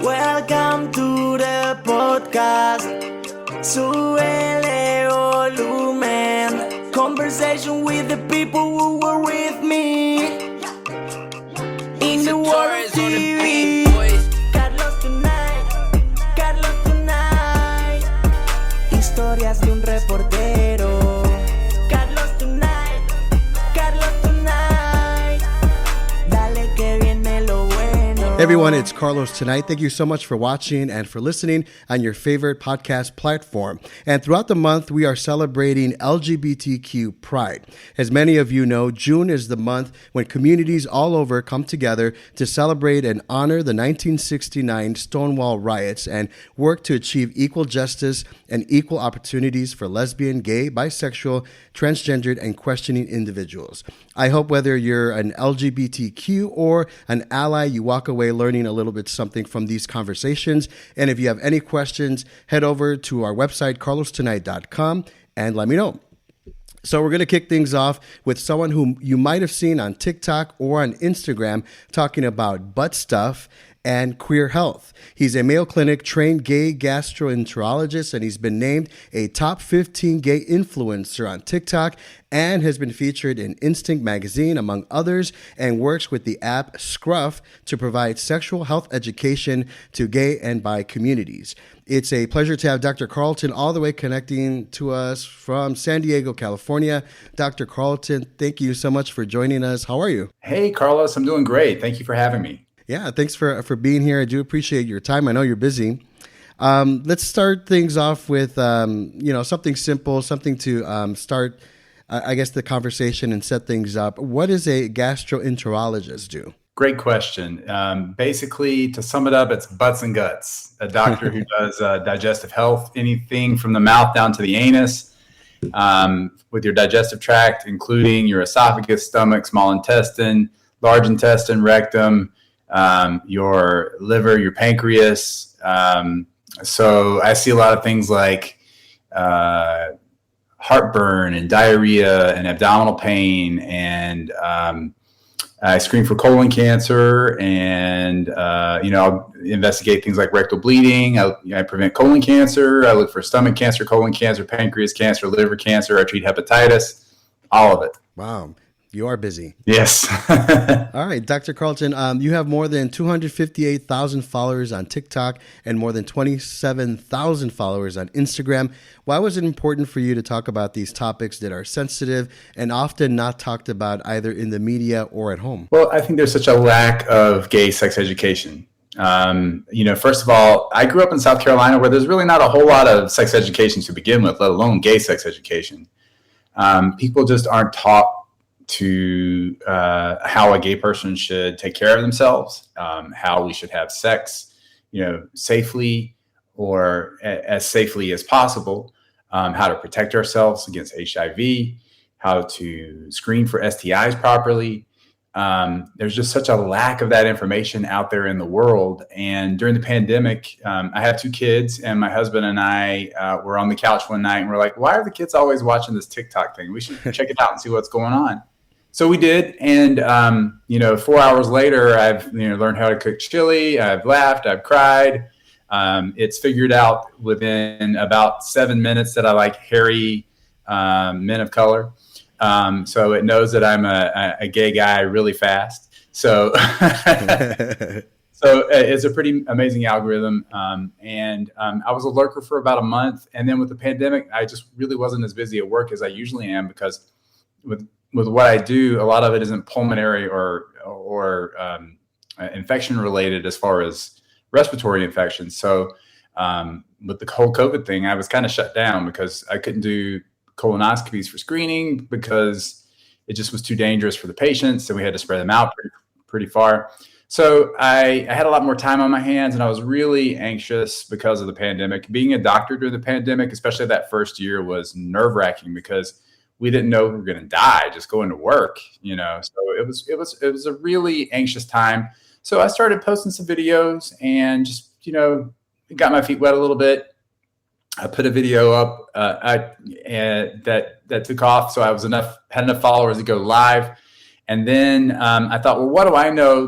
Welcome to the podcast. Súbele volumen. Conversation with the people who were with me in the world TV. Carlos tonight. Historias de un reportero. Carlos tonight. Dale que viene lo bueno. Hey everyone, it's Carlos tonight. Thank you so much for watching and for listening on your favorite podcast platform. And throughout the month, we are celebrating LGBTQ Pride. As many of you know, June is the month when communities all over come together to celebrate and honor the 1969 Stonewall riots and work to achieve equal justice and equal opportunities for lesbian, gay, bisexual, transgendered, and questioning individuals. I hope whether you're an LGBTQ or an ally, you walk away learning a little bit something from these conversations. And if you have any questions, head over to our website, carlostonight.com, and let me know. So we're going to kick things off with someone whom you might have seen on TikTok or on Instagram talking about butt stuff and queer health. He's a Mayo Clinic trained gay gastroenterologist, and he's been named a top 15 gay influencer on TikTok and has been featured in Instinct magazine, among others, and works with the app Scruff to provide sexual health education to gay and bi communities. It's a pleasure to have Dr. Carlton all the way connecting to us from San Diego, California. Dr. Carlton, thank you so much for joining us. How are you? Hey, Carlos, I'm doing great. Thank you for having me. Yeah, thanks for being here. I do appreciate your time. I know you're busy. Let's start things off with something simple, something to start, I guess, the conversation and set things up. What does a gastroenterologist do? Great question. Basically, to sum it up, it's butts and guts. A doctor who does digestive health, anything from the mouth down to the anus, with your digestive tract, including your esophagus, stomach, small intestine, large intestine, rectum, your liver, your pancreas. So I see a lot of things like heartburn and diarrhea and abdominal pain, and I screen for colon cancer, and I'll investigate things like rectal bleeding. I prevent colon cancer. I look for stomach cancer, colon cancer, pancreas cancer, liver cancer. I treat hepatitis, all of it. Wow. You are busy. Yes. All right, Dr. Carlton, you have more than 258,000 followers on TikTok and more than 27,000 followers on Instagram. Why was it important for you to talk about these topics that are sensitive and often not talked about either in the media or at home? Well, I think there's such a lack of gay sex education. First of all, I grew up in South Carolina where there's really not a whole lot of sex education to begin with, let alone gay sex education. People just aren't taught to how a gay person should take care of themselves, how we should have sex, safely or as safely as possible, how to protect ourselves against HIV, how to screen for STIs properly. There's just such a lack of that information out there in the world. And during the pandemic, I have 2 kids, and my husband and I were on the couch one night, and we're like, why are the kids always watching this TikTok thing? We should check it out and see what's going on. So we did, and 4 hours later, I've learned how to cook chili. I've laughed, I've cried. It's figured out within about 7 minutes that I like hairy men of color. So it knows that I'm a gay guy really fast. So it's a pretty amazing algorithm. And I was a lurker for about a month, and then with the pandemic, I just really wasn't as busy at work as I usually am, because with what I do, a lot of it isn't pulmonary or infection related as far as respiratory infections. So with the whole COVID thing, I was kind of shut down because I couldn't do colonoscopies for screening because it just was too dangerous for the patients, and we had to spread them out pretty far. So I had a lot more time on my hands, and I was really anxious because of the pandemic. Being a doctor during the pandemic, especially that first year, was nerve-wracking because we didn't know we were going to die just going to work, So it was a really anxious time. So I started posting some videos and just, got my feet wet a little bit. I put a video up that took off, so I had enough followers to go live. And then I thought, well, what do I know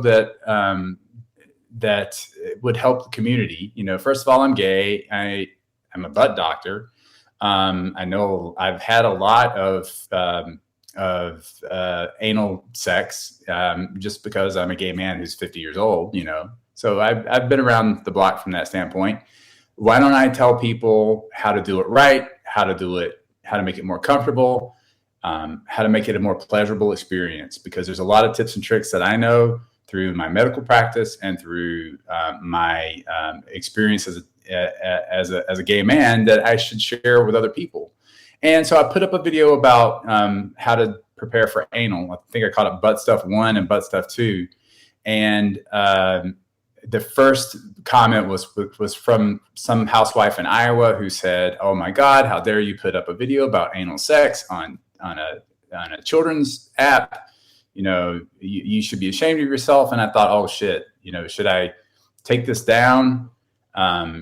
that would help the community. First of all, I'm gay. I'm a butt doctor. I know I've had a lot of anal sex just because I'm a gay man who's 50 years old, So I've been around the block from that standpoint. Why don't I tell people how to do it right, how to make it more comfortable, how to make it a more pleasurable experience? Because there's a lot of tips and tricks that I know through my medical practice and through my experience as a gay man that I should share with other people. And so I put up a video about how to prepare for anal. I think I called it Butt Stuff 1 and Butt Stuff 2. And the first comment was from some housewife in Iowa who said, "Oh my God, how dare you put up a video about anal sex on a children's app? You should be ashamed of yourself." And I thought, oh shit, should I take this down?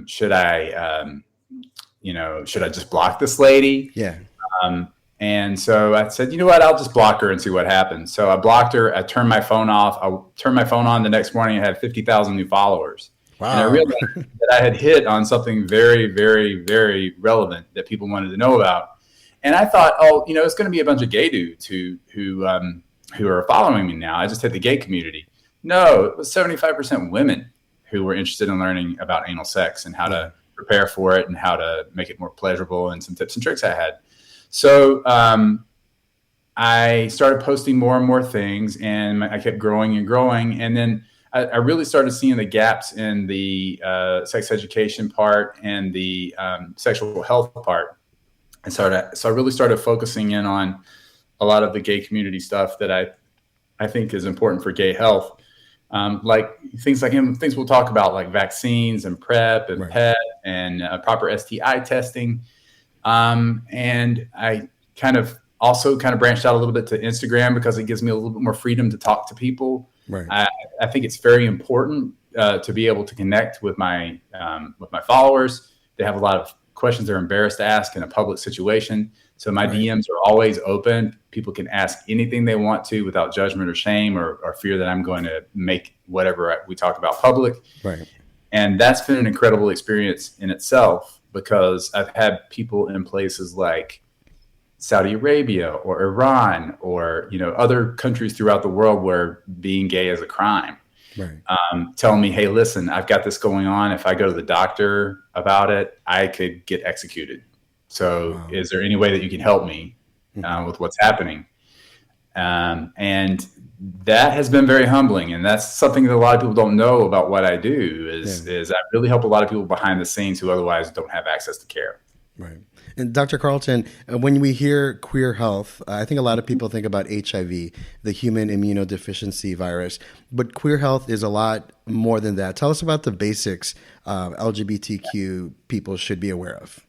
Should I just block this lady? Yeah. And so I said, you know what, I'll just block her and see what happens. So I blocked her. I turned my phone off. I turned my phone on the next morning. I had 50,000 new followers. Wow. And I realized that I had hit on something very, very, very relevant that people wanted to know about. And I thought, it's going to be a bunch of gay dudes who are following me now. I just hit the gay community. No, it was 75% women who were interested in learning about anal sex and how to prepare for it and how to make it more pleasurable, and some tips and tricks I had. So I started posting more and more things, and I kept growing and growing. And then I really started seeing the gaps in the sex education part and the sexual health part. And so I really started focusing in on a lot of the gay community stuff that I think is important for gay health. Like things we'll talk about, like vaccines and PrEP and PET and proper STI testing. And I kind of branched out a little bit to Instagram because it gives me a little bit more freedom to talk to people. Right. I think it's very important to be able to connect with my followers. They have a lot of questions they're embarrassed to ask in a public situation. So my DMs are always open. People can ask anything they want to without judgment or shame or fear that I'm going to make whatever we talk about public. Right. And that's been an incredible experience in itself, because I've had people in places like Saudi Arabia or Iran or, other countries throughout the world where being gay is a crime. Right. Telling me, hey, listen, I've got this going on. If I go to the doctor about it, I could get executed. So is there any way that you can help me with what's happening? And that has been very humbling. And that's something that a lot of people don't know about what I do is I really help a lot of people behind the scenes who otherwise don't have access to care. Right. And Dr. Carlton, when we hear queer health, I think a lot of people think about HIV, the human immunodeficiency virus, but queer health is a lot more than that. Tell us about the basics LGBTQ people should be aware of.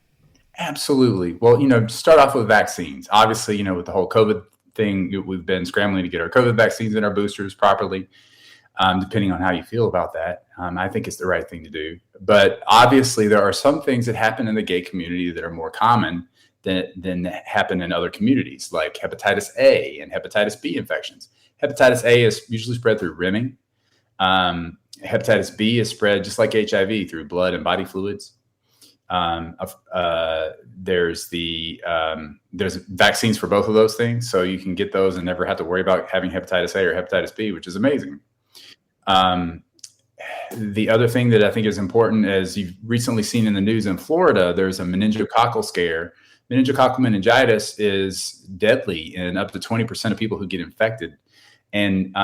Absolutely. Well, start off with vaccines. Obviously, with the whole COVID thing, we've been scrambling to get our COVID vaccines and our boosters properly. Depending on how you feel about that, I think it's the right thing to do. But obviously, there are some things that happen in the gay community that are more common than happen in other communities, like hepatitis A and hepatitis B infections. Hepatitis A is usually spread through rimming. Hepatitis B is spread just like HIV through blood and body fluids. There's vaccines for both of those things, so you can get those and never have to worry about having hepatitis A or hepatitis B, which is amazing. The other thing that I think is important, as you've recently seen in the news in Florida, there's a meningococcal scare. Meningococcal meningitis is deadly in up to 20% of people who get infected. And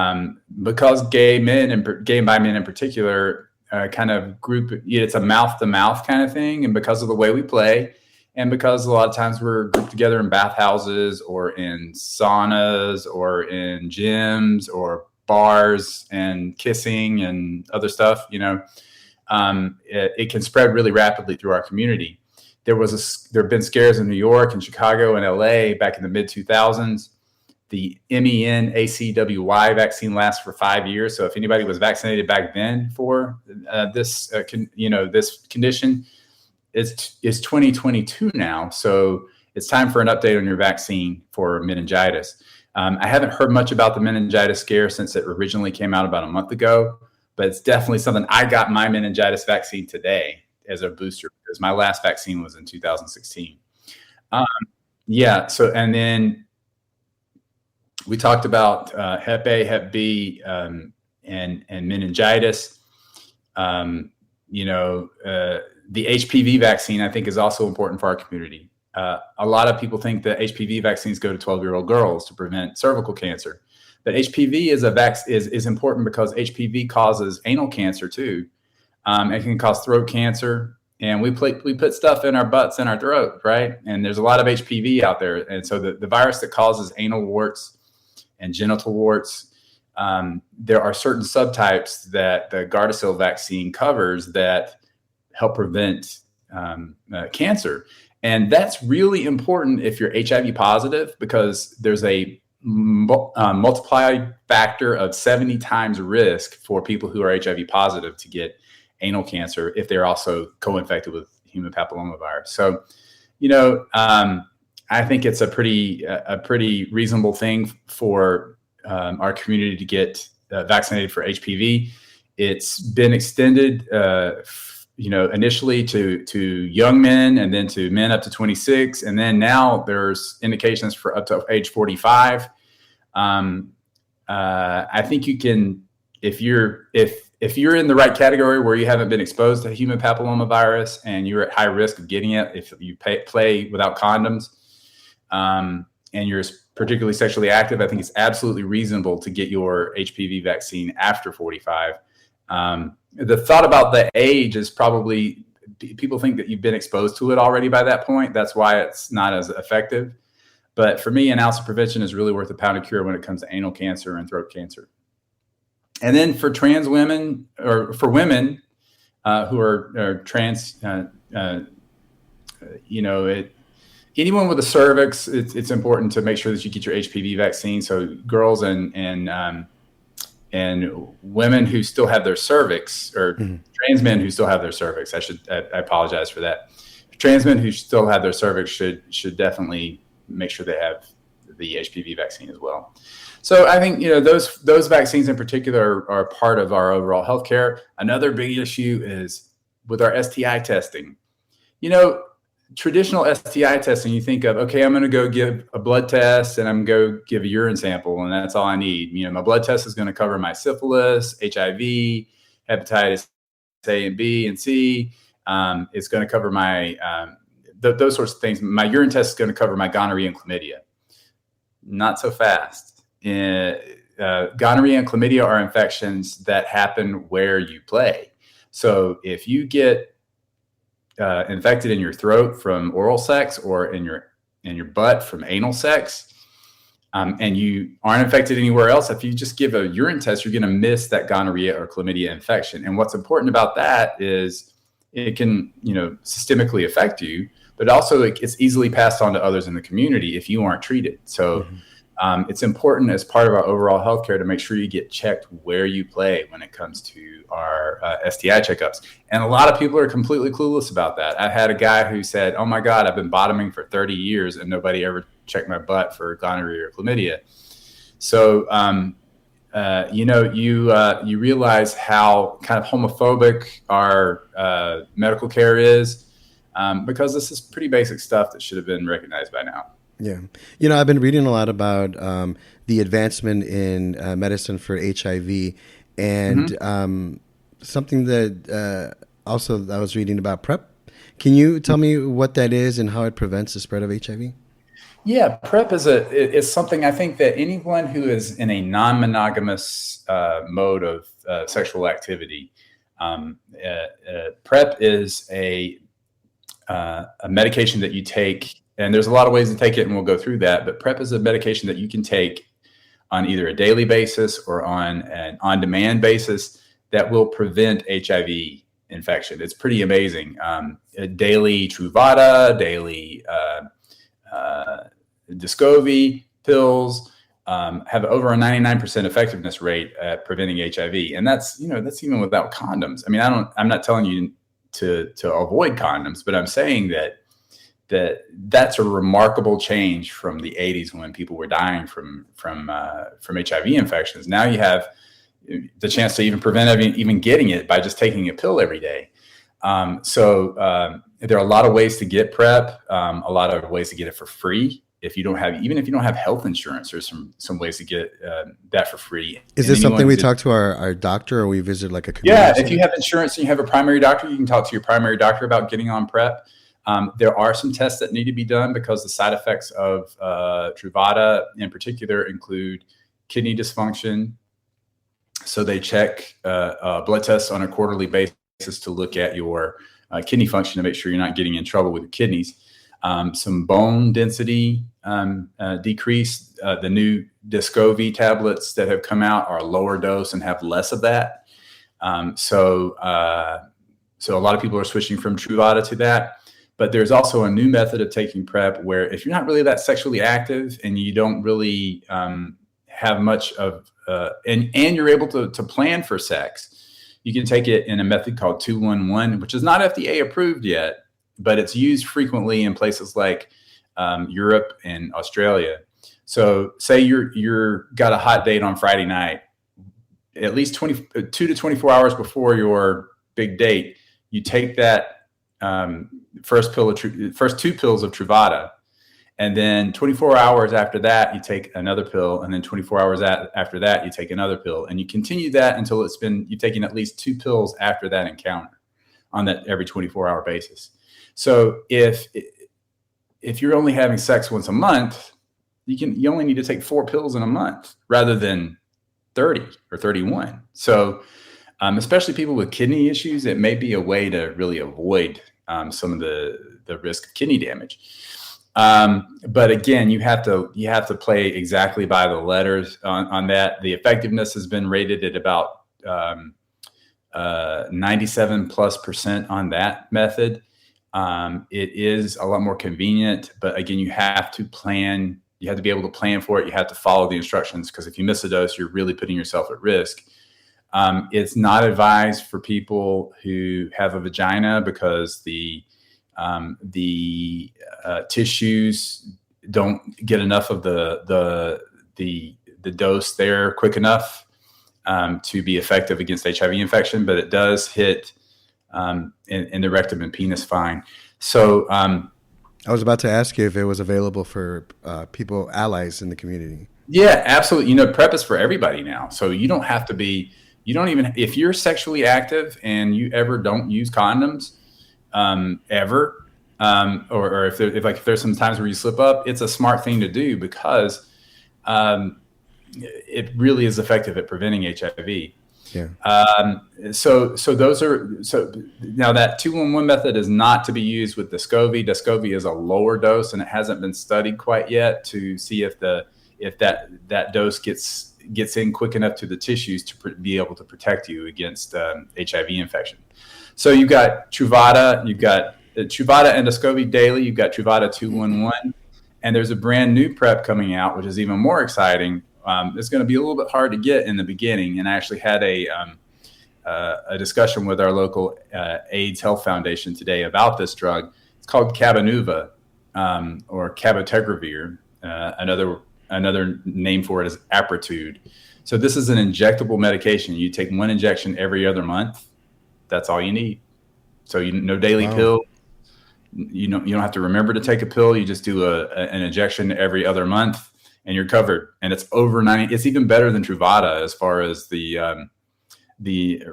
because gay and bi men in particular kind of group, it's a mouth-to-mouth kind of thing, and because of the way we play, and because a lot of times we're grouped together in bathhouses or in saunas or in gyms or bars and kissing and other stuff, it can spread really rapidly through our community. There have been scares in New York and Chicago and LA back in the mid 2000s. The MEN-ACWY vaccine lasts for 5 years. So if anybody was vaccinated back then for this condition, it's 2022 now. So it's time for an update on your vaccine for meningitis. I haven't heard much about the meningitis scare since it originally came out about a month ago, but it's definitely something. I got my meningitis vaccine today as a booster because my last vaccine was in 2016. Yeah. So, and then we talked about Hep A, Hep B, and meningitis. The HPV vaccine, I think, is also important for our community. A lot of people think that HPV vaccines go to 12-year-old girls to prevent cervical cancer, but HPV is important because HPV causes anal cancer too. It can cause throat cancer, and we put stuff in our butts and our throat, right? And there's a lot of HPV out there, and so the virus that causes anal warts and genital warts, there are certain subtypes that the Gardasil vaccine covers that help prevent cancer. And that's really important if you're HIV positive, because there's a multiplied factor of 70 times risk for people who are HIV positive to get anal cancer if they're also co-infected with human papillomavirus. So, I think it's a pretty reasonable thing for our community to get vaccinated for HPV. It's been extended, initially to young men, and then to men up to 26, and then now there's indications for up to age 45. I think you can, if you're in the right category where you haven't been exposed to human papillomavirus and you're at high risk of getting it, if you play without condoms, and you're particularly sexually active, I think it's absolutely reasonable to get your HPV vaccine after 45. The thought about the age is probably people think that you've been exposed to it already by that point. That's why it's not as effective. But for me, an ounce of prevention is really worth a pound of cure when it comes to anal cancer and throat cancer. And then for trans women, or for women who are trans, anyone with a cervix, it's important to make sure that you get your HPV vaccine. So girls and women who still have their cervix, or trans men who still have their cervix, I apologize for that. Trans men who still have their cervix should definitely make sure they have the HPV vaccine as well. So I think, those vaccines in particular are part of our overall healthcare. Another big issue is with our STI testing. Traditional STI testing, you think of, okay, I'm going to go give a blood test and I'm going to go give a urine sample, and that's all I need. My blood test is going to cover my syphilis, HIV, hepatitis A and B and C. It's going to cover my those sorts of things. My urine test is going to cover my gonorrhea and chlamydia. Not so fast. Gonorrhea and chlamydia are infections that happen where you play. So if you get infected in your throat from oral sex, or in your butt from anal sex, and you aren't infected anywhere else, if you just give a urine test, you're going to miss that gonorrhea or chlamydia infection. And what's important about that is it can, systemically affect you, but also it's easily passed on to others in the community if you aren't treated. So it's important as part of our overall healthcare to make sure you get checked where you play when it comes to our STI checkups. And a lot of people are completely clueless about that. I had a guy who said, "Oh my God, I've been bottoming for 30 years and nobody ever checked my butt for gonorrhea or chlamydia." So, you realize how kind of homophobic our medical care is, because this is pretty basic stuff that should have been recognized by now. Yeah. I've been reading a lot about the advancement in medicine for HIV, and something that also I was reading about PrEP. Can you tell me what that is and how it prevents the spread of HIV? Yeah, PrEP is something I think that anyone who is in a non-monogamous mode of sexual activity, PrEP is a medication that you take. And there's a lot of ways to take it, and we'll go through that. But PrEP is a medication that you can take on either a daily basis or on an on-demand basis that will prevent HIV infection. It's pretty amazing. Daily Truvada, daily Descovy pills have over a 99% effectiveness rate at preventing HIV, and that's even without condoms. I mean, I'm not telling you to avoid condoms, but I'm saying that's a remarkable change from the 80s when people were dying from HIV infections. Now you have the chance to even prevent even getting it by just taking a pill every day. So there are a lot of ways to get PrEP, a lot of ways to get it for free. Even if you don't have health insurance, there's some ways to get that for free. Is this something we talk to our doctor, or we visit like a community Yeah, center? if you have insurance and you have a primary doctor, you can talk to your primary doctor about getting on PrEP. There are some tests that need to be done because the side effects of Truvada in particular include kidney dysfunction. So they check blood tests on a quarterly basis to look at your kidney function to make sure you're not getting in trouble with your kidneys. Some bone density decrease. The new Descovy tablets that have come out are lower dose and have less of that. So a lot of people are switching from Truvada to that. But there's also a new method of taking PrEP where if you're not really that sexually active and you don't really have much of, and you're able to plan for sex, you can take it in a method called 211, which is not FDA approved yet, but it's used frequently in places like Europe and Australia. So say you're got a hot date on Friday night, at least 2 to 24 hours before your big date, you take that first two pills of Truvada, and then 24 hours after that, you take another pill, and then 24 hours after that, you take another pill, and you continue that until you've taken at least 2 pills after that encounter on that every 24-hour basis. So if you're only having sex once a month, you only need to take 4 pills in a month rather than 30 or 31. So especially people with kidney issues, it may be a way to really avoid some of the risk of kidney damage. But again, you have to play exactly by the letters on that. The effectiveness has been rated at about 97+% on that method. It is a lot more convenient, but again, you have to plan. You have to be able to plan for it. You have to follow the instructions, because if you miss a dose, you're really putting yourself at risk. It's not advised for people who have a vagina because the tissues don't get enough of the dose there quick enough to be effective against HIV infection, but it does hit in the rectum and penis fine. So I was about to ask you if it was available for people, allies in the community. Yeah, absolutely. PrEP is for everybody now. So you don't have to be, if you're sexually active and you ever don't use condoms, ever, or if there's some times where you slip up, it's a smart thing to do, because it really is effective at preventing HIV. Yeah. So now that 211 method is not to be used with Descovy. Descovy is a lower dose, and it hasn't been studied quite yet to see if that dose gets in quick enough to the tissues to be able to protect you against HIV infection. So you've got Truvada, Truvada and Descovy daily. You've got Truvada 211, and there's a brand new PrEP coming out, which is even more exciting. It's going to be a little bit hard to get in the beginning, and I actually had a discussion with our local AIDS Health Foundation today about this drug. It's called Cabenuva, or cabotegravir. Another name for it is Apretude. So this is an injectable medication. You take 1 injection every other month. That's all you need. So no daily pill. You don't have to remember to take a pill. You just do an injection every other month, and you're covered. And it's over 90. It's even better than Truvada as far as the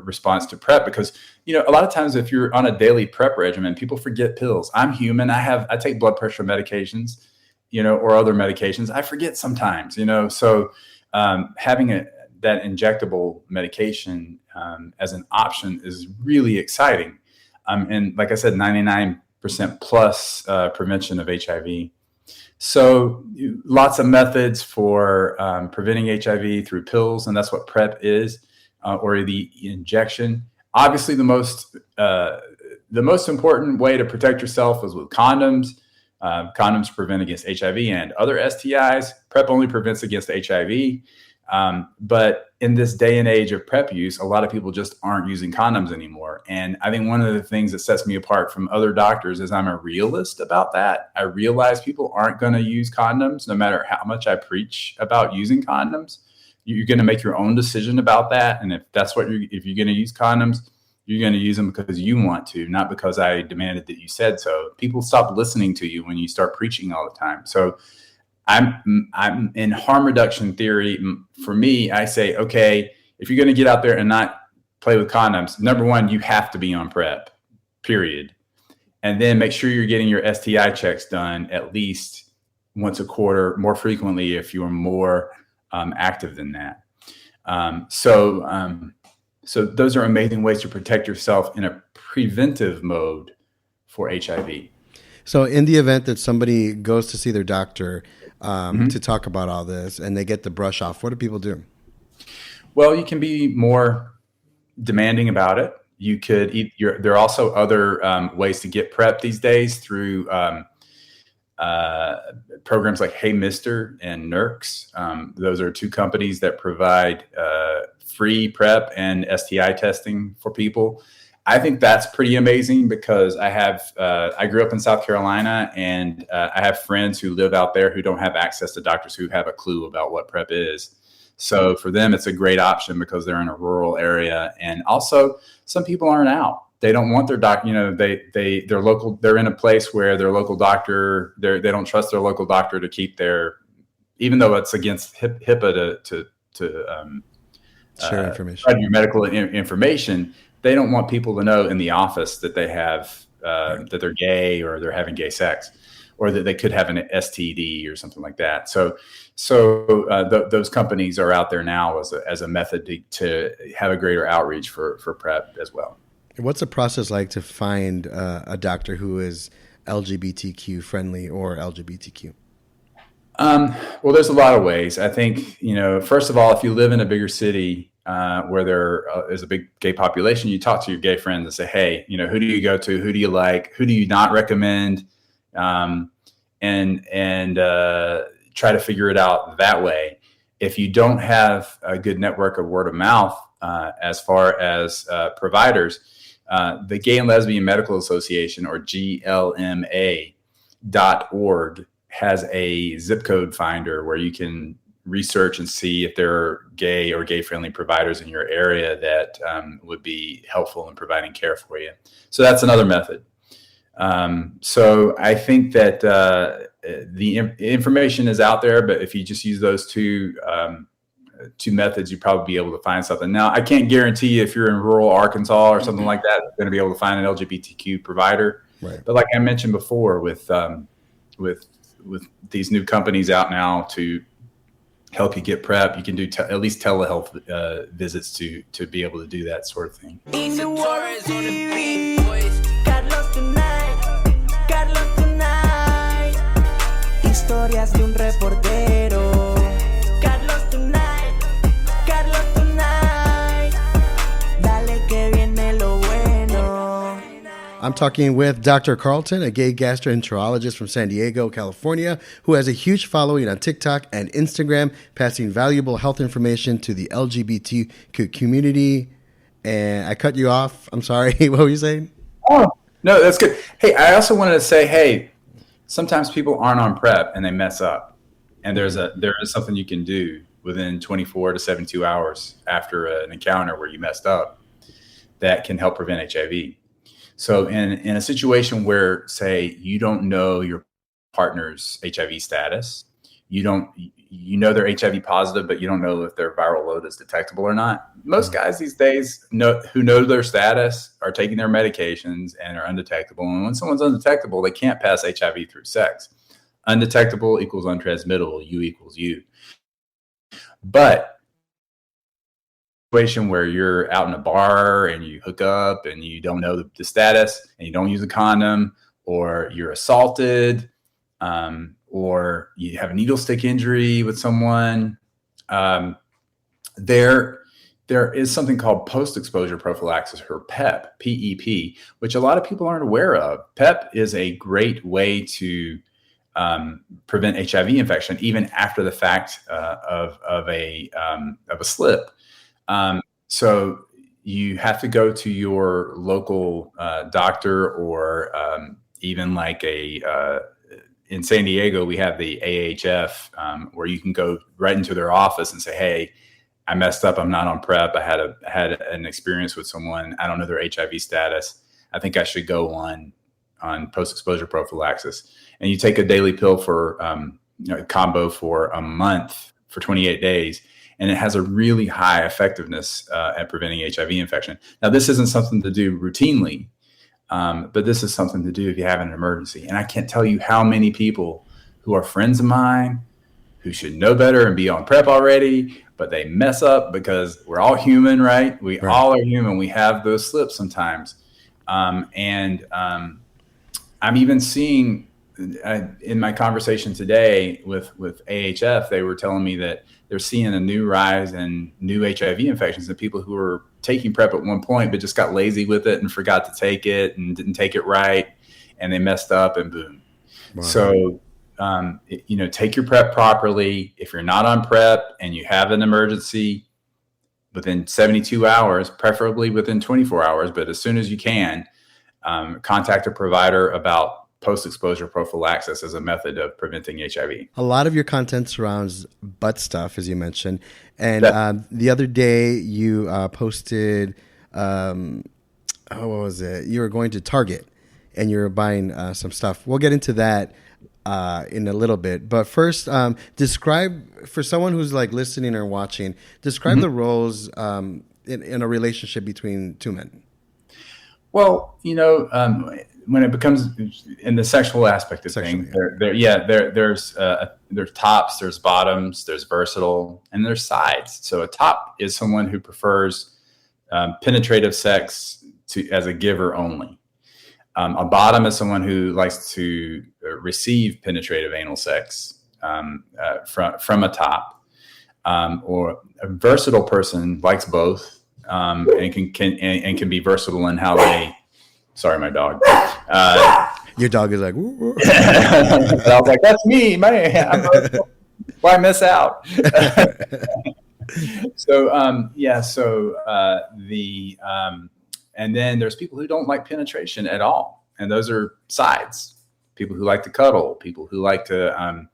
response to PrEP, because a lot of times if you're on a daily PrEP regimen, people forget pills. I'm human. I take blood pressure medications, or other medications. I forget sometimes, So having that injectable medication as an option is really exciting. And like I said, 99% plus prevention of HIV. So lots of methods for preventing HIV through pills, and that's what PrEP is, or the injection. Obviously, the most important way to protect yourself is with condoms. Condoms prevent against HIV and other STIs. PrEP only prevents against HIV. But in this day and age of PrEP use, a lot of people just aren't using condoms anymore. And I think one of the things that sets me apart from other doctors is I'm a realist about that. I realize people aren't going to use condoms no matter how much I preach about using condoms. you're going to make your own decision about that. And if that's what if you're going to use condoms, you're going to use them because you want to, not because I demanded that you said so. People stop listening to you when you start preaching all the time. So I'm in harm reduction theory. For me, I say, okay, if you're going to get out there and not play with condoms, number one, you have to be on PrEP, period. And then make sure you're getting your STI checks done at least once a quarter, more frequently if you're more active than that. So those are amazing ways to protect yourself in a preventive mode for HIV. So in the event that somebody goes to see their doctor to talk about all this and they get the brush off, what do people do? Well, you can be more demanding about it. You could there are also other ways to get PrEP these days through programs like Hey Mister and NERCS. Those are two companies that provide free PrEP and STI testing for people. I think that's pretty amazing because I grew up in South Carolina, and I have friends who live out there who don't have access to doctors who have a clue about what PrEP is. So for them, it's a great option because they're in a rural area. And also some people aren't out. They don't want their doctor, they're local. They're in a place where their local doctor, they don't trust their local doctor to keep even though it's against HIPAA to share information, your medical information. They don't want people to know in the office that they have, that they're gay or they're having gay sex, or that they could have an STD or something like that. So those companies are out there now as a method to have a greater outreach for PrEP as well. What's the process like to find a doctor who is LGBTQ friendly or LGBTQ? Well, there's a lot of ways. I think, first of all, if you live in a bigger city where there is a big gay population, you talk to your gay friends and say, hey, who do you go to? Who do you like? Who do you not recommend? And try to figure it out that way. If you don't have a good network of word of mouth, as far as providers, the Gay and Lesbian Medical Association, or GLMA.org, has a zip code finder where you can research and see if there are gay or gay-friendly providers in your area that would be helpful in providing care for you. So that's another method. So I think that the information is out there, but if you just use those two methods, you'd probably be able to find something. Now, I can't guarantee you if you're in rural Arkansas or something like that, you're going to be able to find an LGBTQ provider. Right. But like I mentioned before, with these new companies out now to help you get PrEP, you can do at least telehealth visits to be able to do that sort of thing. In the world TV, Carlos tonight, historias de un reportero. Carlos tonight, dale que viene lo bueno. I'm talking with Dr. Carlton, a gay gastroenterologist from San Diego, California, who has a huge following on TikTok and Instagram, passing valuable health information to the LGBTQ community. And I cut you off. I'm sorry. What were you saying? Oh, no, that's good. Hey, I also wanted to say, hey, sometimes people aren't on PrEP and they mess up. And there is something you can do within 24 to 72 hours after an encounter where you messed up that can help prevent HIV. So in a situation where, say, you don't know your partner's HIV status, you know they're HIV positive, but you don't know if their viral load is detectable or not. Most guys these days who know their status are taking their medications and are undetectable. And when someone's undetectable, they can't pass HIV through sex. Undetectable equals untransmittable. U equals U. But situation where you're out in a bar and you hook up and you don't know the status and you don't use a condom, or you're assaulted, or you have a needle stick injury with someone, there is something called post-exposure prophylaxis, or PEP, P-E-P, which a lot of people aren't aware of. PEP is a great way to prevent HIV infection even after the fact of a slip. So you have to go to your local doctor, or even like in San Diego, we have the AHF, where you can go right into their office and say, hey, I messed up. I'm not on PrEP. I had an experience with someone. I don't know their HIV status. I think I should go on post-exposure prophylaxis. And you take a daily pill for combo for a month for 28 days, and it has a really high effectiveness at preventing HIV infection. Now, this isn't something to do routinely, but this is something to do if you have an emergency. And I can't tell you how many people who are friends of mine who should know better and be on PrEP already, but they mess up because we're all human, right? We all are human. We have those slips sometimes. I'm even seeing in my conversation today with AHF, they were telling me that they're seeing a new rise in new HIV infections in people who were taking PrEP at one point, but just got lazy with it and forgot to take it and didn't take it right. And they messed up and boom. Wow. So, take your PrEP properly. If you're not on PrEP and you have an emergency, within 72 hours, preferably within 24 hours, but as soon as you can, contact a provider about post-exposure prophylaxis as a method of preventing HIV. A lot of your content surrounds butt stuff, as you mentioned. And the other day you posted, what was it? You were going to Target and you were buying some stuff. We'll get into that in a little bit. But first, describe, for someone who's like listening or watching, describe the roles in a relationship between two men. Well, when it becomes in the sexual aspect of things, there's tops, there's bottoms, there's versatile, and there's sides. So a top is someone who prefers penetrative sex as a giver only. A bottom is someone who likes to receive penetrative anal sex from a top, or a versatile person likes both and can be versatile in how they. Sorry, my dog. Your dog is like. Woo. I was like, that's me, man. Why miss out? And then there's people who don't like penetration at all. And those are sides. People who like to cuddle, people who like to,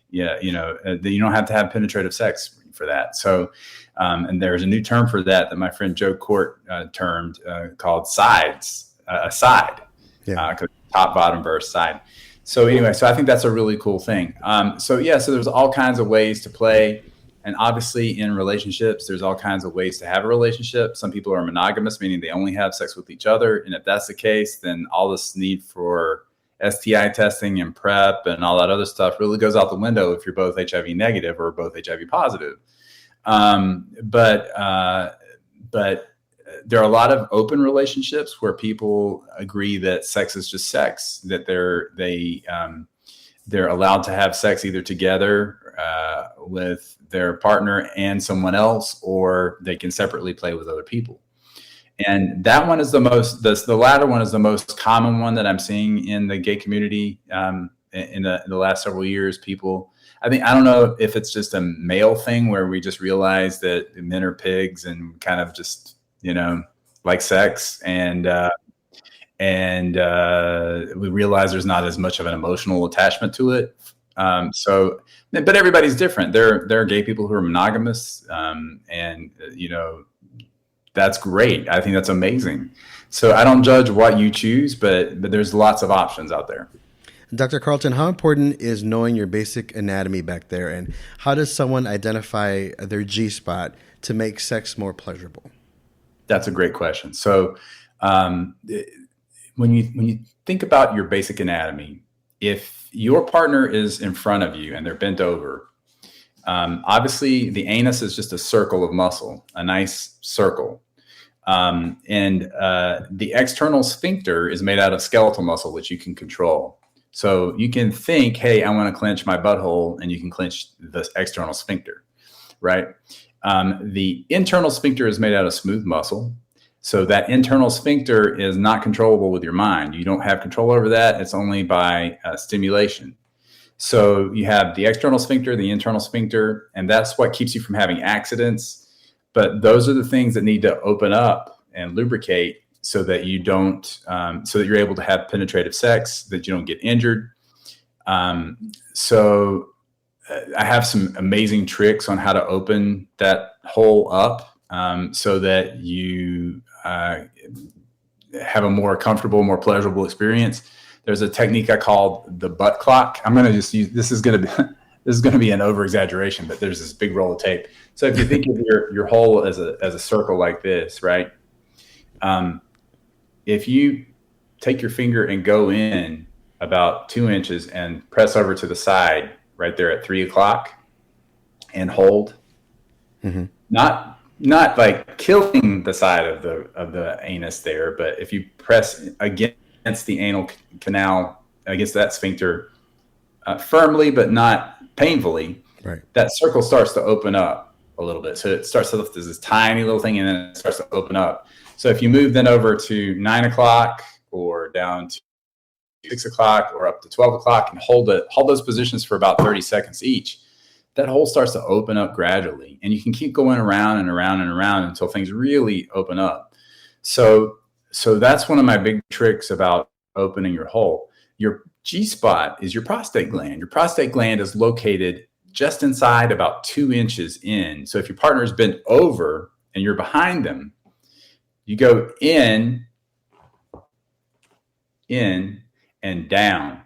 you don't have to have penetrative sex for that. So, and there's a new term for that my friend Joe Court termed called sides, a side, top, bottom, verse, side. So anyway, so I think that's a really cool thing. So there's all kinds of ways to play. And obviously in relationships, there's all kinds of ways to have a relationship. Some people are monogamous, meaning they only have sex with each other. And if that's the case, then all this need for STI testing and PrEP and all that other stuff really goes out the window if you're both HIV negative or both HIV positive. But there are a lot of open relationships where people agree that sex is just sex, that they're allowed to have sex either together with their partner and someone else, or they can separately play with other people. And that one is the latter one is the most common one that I'm seeing in the gay community in the last several years. I don't know if it's just a male thing where we just realize that men are pigs and kind of just, like sex, and we realize there's not as much of an emotional attachment to it. But everybody's different. There are gay people who are monogamous, that's great. I think that's amazing. So I don't judge what you choose, but there's lots of options out there. Dr. Carlton, how important is knowing your basic anatomy back there, and how does someone identify their G-spot to make sex more pleasurable? That's a great question. So when you think about your basic anatomy, if your partner is in front of you and they're bent over, obviously the anus is just a circle of muscle, a nice circle. The external sphincter is made out of skeletal muscle, which you can control. So you can think, hey, I want to clench my butthole, and you can clench the external sphincter, right? The internal sphincter is made out of smooth muscle. So that internal sphincter is not controllable with your mind. You don't have control over that. It's only by stimulation. So you have the external sphincter, the internal sphincter, and that's what keeps you from having accidents. But those are the things that need to open up and lubricate so that you don't, so that you're able to have penetrative sex, that you don't get injured. I have some amazing tricks on how to open that hole up so that you have a more comfortable, more pleasurable experience. There's a technique I call the butt clock. I'm going to just use, this is going to be an over exaggeration, but there's this big roll of tape. So if you think of your hole as a circle like this, right? If you take your finger and go in about 2 inches and press over to the side right there at 3 o'clock and hold, not like killing the side of the anus there, but if you press against the anal canal, against that sphincter firmly but not painfully, right, that circle starts to open up a little bit. So it starts off as this tiny little thing, and then it starts to open up. So if you move then over to 9 o'clock or down to 6 o'clock or up to 12 o'clock and hold those positions for about 30 seconds each, that hole starts to open up gradually, and you can keep going around and around and around until things really open up. So that's one of my big tricks about opening your hole. Your G-spot is your prostate gland. Your prostate gland is located just inside about 2 inches in. So if your partner is bent over and you're behind them, you go in and down.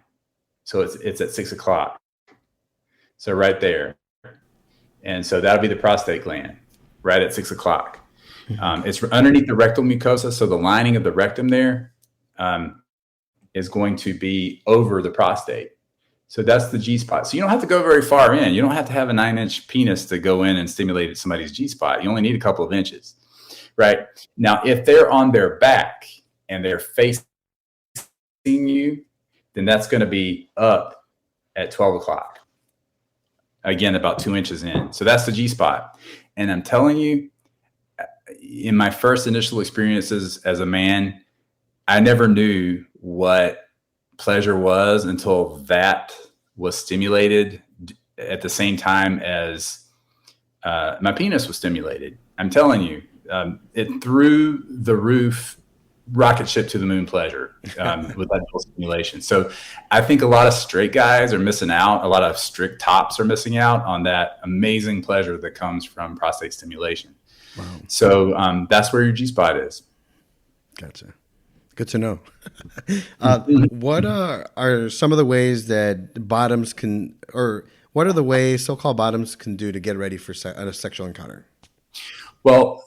So it's at 6 o'clock. So right there. And so that'll be the prostate gland right at 6 o'clock. It's underneath the rectal mucosa. So the lining of the rectum there is going to be over the prostate. So that's the G-spot. So you don't have to go very far in. You don't have to have a 9-inch penis to go in and stimulate somebody's G-spot. You only need a couple of inches, right? Now, if they're on their back and they're facing you, then that's going to be up at 12 o'clock. Again, about 2 inches in. So that's the G-spot. And I'm telling you, in my first initial experiences as a man, I never knew what pleasure was until that was stimulated at the same time as my penis was stimulated. I'm telling you, it threw the roof rocket ship to the moon pleasure with that stimulation. So I think a lot of straight guys are missing out. A lot of strict tops are missing out on that amazing pleasure that comes from prostate stimulation. Wow. So that's where your G-spot is. Gotcha. Good to know. What are some of the ways that bottoms can, or what are the ways so-called bottoms can do to get ready for a sexual encounter? Well,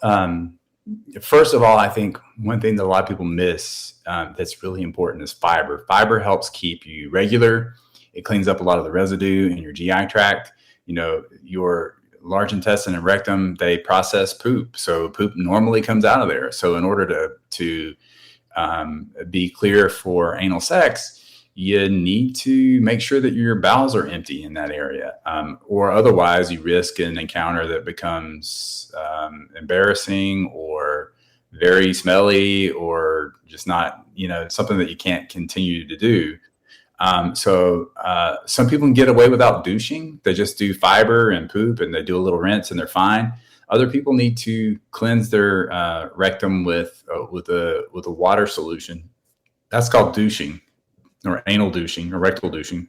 first of all, I think one thing that a lot of people miss that's really important is fiber. Fiber helps keep you regular. It cleans up a lot of the residue in your GI tract. You know, your large intestine and rectum, they process poop. So poop normally comes out of there. So in order to be clear for anal sex, you need to make sure that your bowels are empty in that area, or otherwise you risk an encounter that becomes embarrassing or very smelly or just not, something that you can't continue to do. So some people can get away without douching. They just do fiber and poop and they do a little rinse and they're fine. Other people need to cleanse their rectum with a water solution. That's called douching, or anal douching, or rectal douching.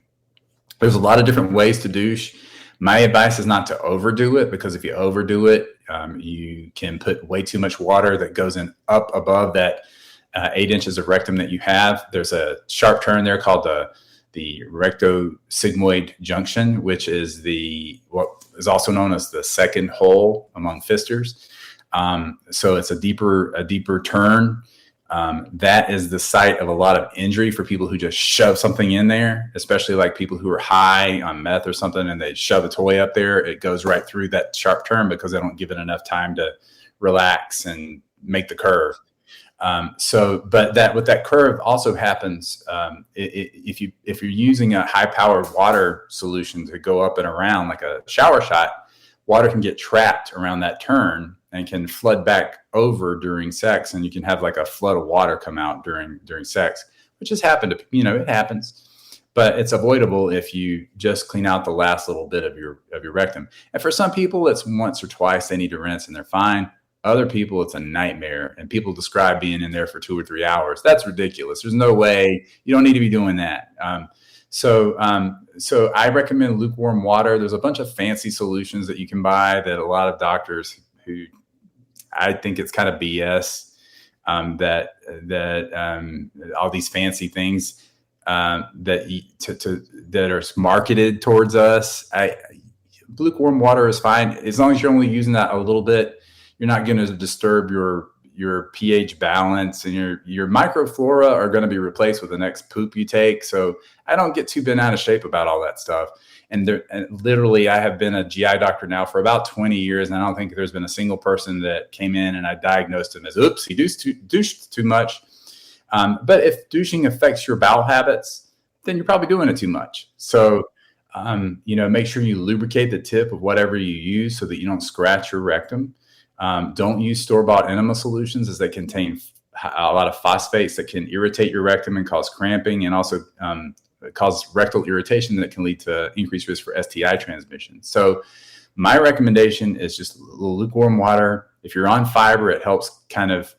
There's a lot of different ways to douche. My advice is not to overdo it, because if you overdo it, you can put way too much water that goes in up above that 8 inches of rectum that you have. There's a sharp turn there called the rectosigmoid junction, which is what is also known as the second hole among fisters. So it's a deeper turn. That is the site of a lot of injury for people who just shove something in there, especially like people who are high on meth or something and they shove a toy up there. It goes right through that sharp turn because they don't give it enough time to relax and make the curve. But that curve also happens if you're using a high-powered water solution to go up and around like a shower shot. Water can get trapped around that turn and can flood back over during sex, and you can have like a flood of water come out during sex, which has happened. It happens, but it's avoidable if you just clean out the last little bit of your rectum. And for some people, it's once or twice they need to rinse and they're fine. Other people, it's a nightmare, and people describe being in there for 2 or 3 hours. That's ridiculous. There's no way. You don't need to be doing that. So I recommend lukewarm water. There's a bunch of fancy solutions that you can buy that a lot of doctors who I think it's kind of BS that all these fancy things that are marketed towards us. Lukewarm water is fine as long as you're only using that a little bit. You're not going to disturb your pH balance, and your microflora are going to be replaced with the next poop you take. So I don't get too bent out of shape about all that stuff. And literally, I have been a GI doctor now for about 20 years, and I don't think there's been a single person that came in and I diagnosed him as, oops, he douched too much. But if douching affects your bowel habits, then you're probably doing it too much. So, make sure you lubricate the tip of whatever you use so that you don't scratch your rectum. Don't use store-bought enema solutions, as they contain a lot of phosphates that can irritate your rectum and cause cramping, and also cause rectal irritation that can lead to increased risk for STI transmission. So my recommendation is just lukewarm water. If you're on fiber, it helps kind of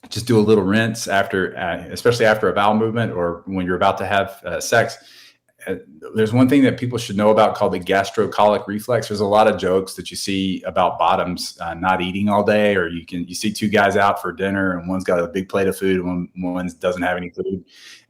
just do a little rinse after, especially after a bowel movement or when you're about to have sex. There's one thing that people should know about called the gastrocolic reflex. There's a lot of jokes that you see about bottoms not eating all day, or you see two guys out for dinner and one's got a big plate of food and one doesn't have any food,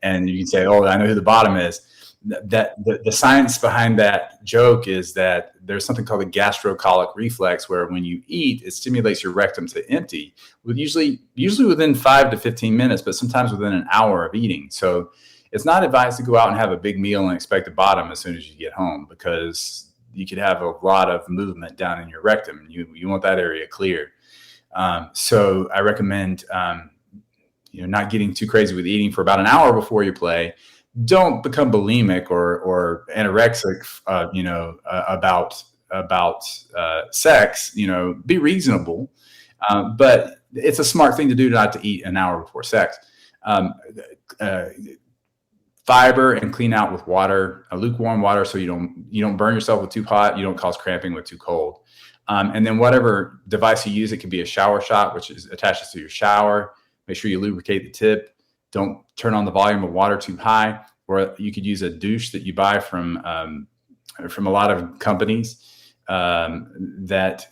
and you can say, "Oh, I know who the bottom is." The science behind that joke is that there's something called the gastrocolic reflex, where when you eat, it stimulates your rectum to empty, usually within 5 to 15 minutes, but sometimes within an hour of eating. So it's not advised to go out and have a big meal and expect a bottom as soon as you get home, because you could have a lot of movement down in your rectum. You want that area clear. So I recommend, not getting too crazy with eating for about an hour before you play. Don't become bulimic or anorexic, about sex. Be reasonable, but it's a smart thing to do not to eat an hour before sex. Fiber and clean out with water, lukewarm water, so you don't burn yourself with too hot, you don't cause cramping with too cold. And then whatever device you use, it can be a shower shot, which attaches to your shower. Make sure you lubricate the tip. Don't turn on the volume of water too high. Or you could use a douche that you buy from a lot of companies that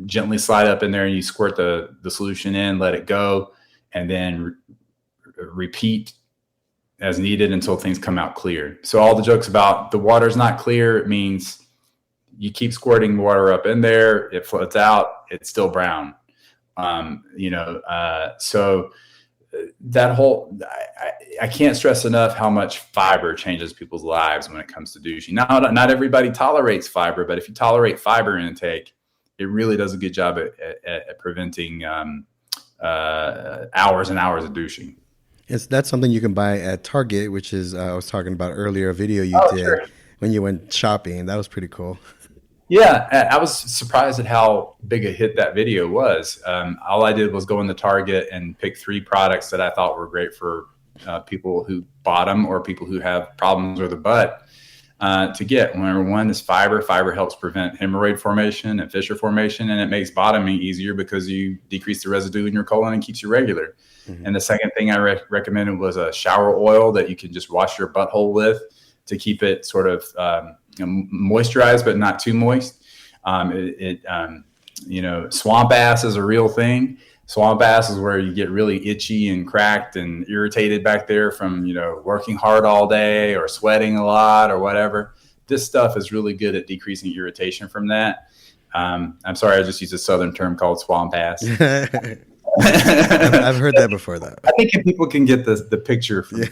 gently slide up in there, and you squirt the solution in, let it go, and then repeat as needed until things come out clear. So all the jokes about the water's not clear, it means you keep squirting water up in there, it floats out, it's still brown. So that whole, I can't stress enough how much fiber changes people's lives when it comes to douching. Now, not everybody tolerates fiber, but if you tolerate fiber intake, it really does a good job at preventing hours and hours of douching. That's something you can buy at Target, which is, I was talking about earlier, a video you did sure. when you went shopping. That was pretty cool. Yeah, I was surprised at how big a hit that video was. All I did was go into Target and pick 3 products that I thought were great for people who bottom or people who have problems with the butt to get. Number one is fiber. Fiber helps prevent hemorrhoid formation and fissure formation, and it makes bottoming easier because you decrease the residue in your colon and keeps you regular. Mm-hmm. And the second thing I recommended was a shower oil that you can just wash your butthole with to keep it sort of moisturized, but not too moist. Swamp ass is a real thing. Swamp ass is where you get really itchy and cracked and irritated back there from, working hard all day or sweating a lot or whatever. This stuff is really good at decreasing irritation from that. I'm sorry, I just used a Southern term called swamp ass. I've heard that before, though. I think if people can get the picture from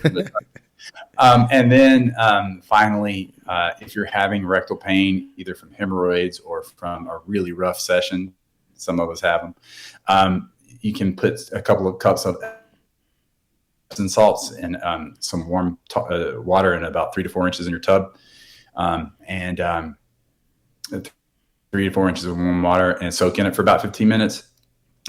and then finally, if you're having rectal pain, either from hemorrhoids or from a really rough session, some of us have them, you can put a couple of cups of Epsom salts and some warm water in about 3 to 4 inches in your tub, and 3 to 4 inches of warm water, and soak in it for about 15 minutes.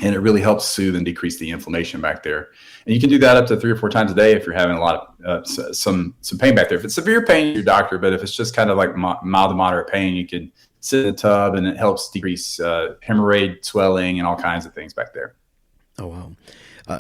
And it really helps soothe and decrease the inflammation back there. And you can do that up to 3 or 4 times a day if you're having a lot of some pain back there. If it's severe pain, your doctor. But if it's just kind of like mild to moderate pain, you can sit in the tub, and it helps decrease hemorrhoid swelling and all kinds of things back there. Oh, wow.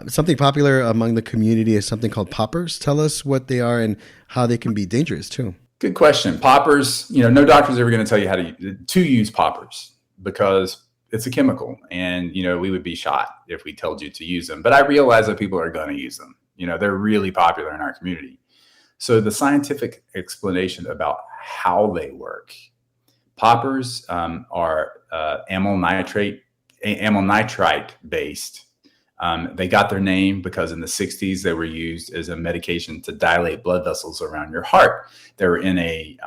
Something popular among the community is something called poppers. Tell us what they are and how they can be dangerous too. Good question. Poppers, no doctor's ever going to tell you how to use poppers, because it's a chemical, and we would be shot if we told you to use them. But I realize that people are going to use them. They're really popular in our community. So the scientific explanation about how they work: poppers are amyl nitrite based. They got their name because in the 60s they were used as a medication to dilate blood vessels around your heart. They were in a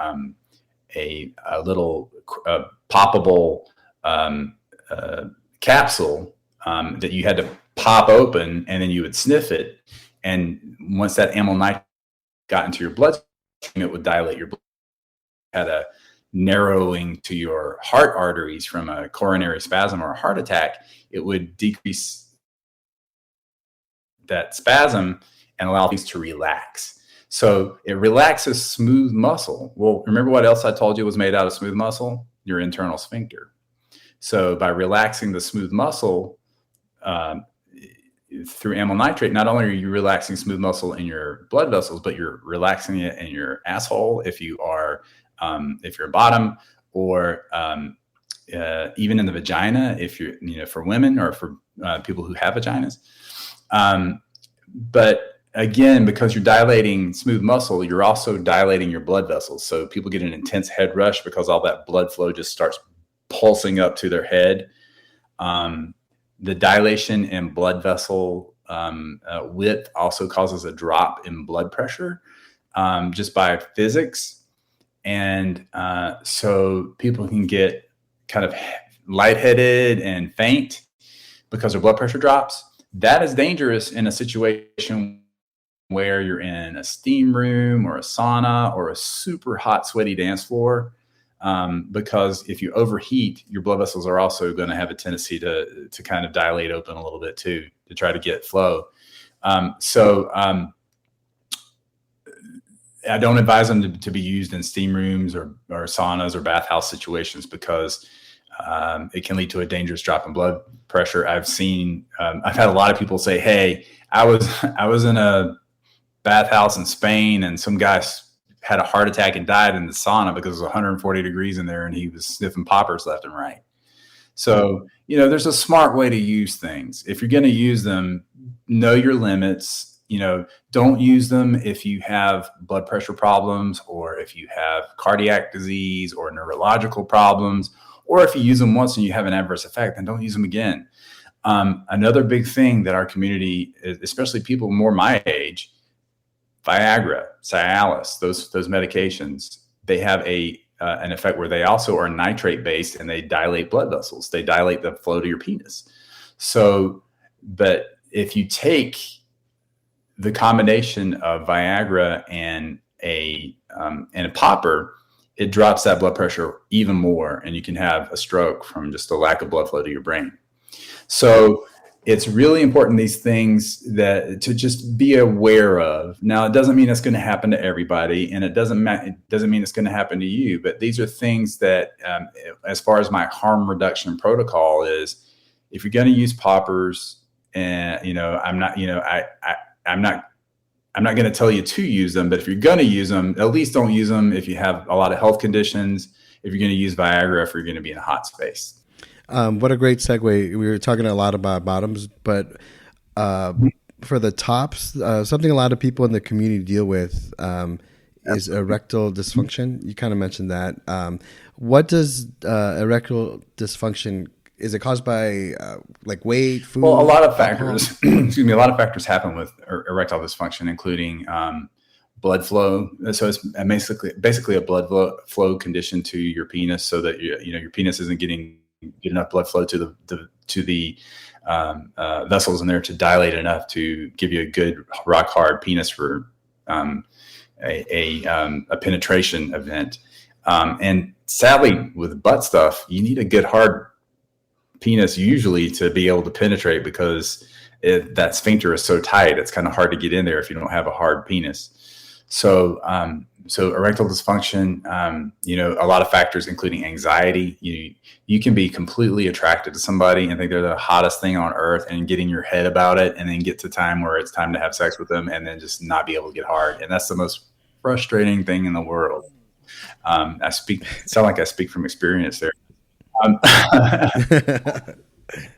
little poppable capsule that you had to pop open, and then you would sniff it. And once that amyl nitrite got into your bloodstream, it would dilate your blood. Had a narrowing to your heart arteries from a coronary spasm or a heart attack, it would decrease that spasm and allow things to relax. So it relaxes smooth muscle. Well, remember what else I told you was made out of smooth muscle? Your internal sphincter. So by relaxing the smooth muscle through amyl nitrate, not only are you relaxing smooth muscle in your blood vessels, but you're relaxing it in your asshole if you're bottom, or even in the vagina if you're for women or for people who have vaginas. But again, because you're dilating smooth muscle, you're also dilating your blood vessels. So people get an intense head rush because all that blood flow just starts pulsing up to their head. The dilation in blood vessel width also causes a drop in blood pressure just by physics. And so people can get kind of lightheaded and faint because their blood pressure drops. That is dangerous in a situation where you're in a steam room or a sauna or a super hot, sweaty dance floor. Because if you overheat, your blood vessels are also going to have a tendency to kind of dilate open a little bit too, to try to get flow. So I don't advise them to be used in steam rooms or saunas or bathhouse situations because it can lead to a dangerous drop in blood pressure. I've had a lot of people say, "Hey, I was in a bathhouse in Spain and some guy had a heart attack and died in the sauna because it was 140 degrees in there and he was sniffing poppers left and right." So, there's a smart way to use things. If you're going to use them, know your limits. Don't use them if you have blood pressure problems or if you have cardiac disease or neurological problems, or if you use them once and you have an adverse effect, then don't use them again. Another big thing that our community, especially people more my age, Viagra, Cialis, those medications, they have an effect where they also are nitrate based and they dilate blood vessels. They dilate the flow to your penis. So, but if you take the combination of Viagra and a popper, it drops that blood pressure even more, and you can have a stroke from just a lack of blood flow to your brain. So it's really important, these things to just be aware of. Now, it doesn't mean it's going to happen to everybody, and it doesn't mean it's going to happen to you. But these are things that, as far as my harm reduction protocol is, if you're going to use poppers, and I'm not going to tell you to use them, but if you're going to use them, at least don't use them if you have a lot of health conditions. If you're going to use Viagra, if you're going to be in a hot space. What a great segue. We were talking a lot about bottoms, but for the tops, something a lot of people in the community deal with is erectile dysfunction. You kind of mentioned that. What does erectile dysfunction, is it caused by weight, food? Well, a lot of factors, excuse me, a lot of factors happen with erectile dysfunction, including blood flow. So it's basically a blood flow condition to your penis, so that your penis isn't getting enough blood flow to the vessels in there to dilate enough to give you a good rock hard penis for a penetration event. And sadly, with butt stuff, you need a good hard penis usually to be able to penetrate, because that sphincter is so tight. It's kind of hard to get in there if you don't have a hard penis. So erectile dysfunction, a lot of factors, including anxiety. You can be completely attracted to somebody and think they're the hottest thing on earth and get in your head about it, and then get to time where it's time to have sex with them and then just not be able to get hard. And that's the most frustrating thing in the world. Sound like I speak from experience there.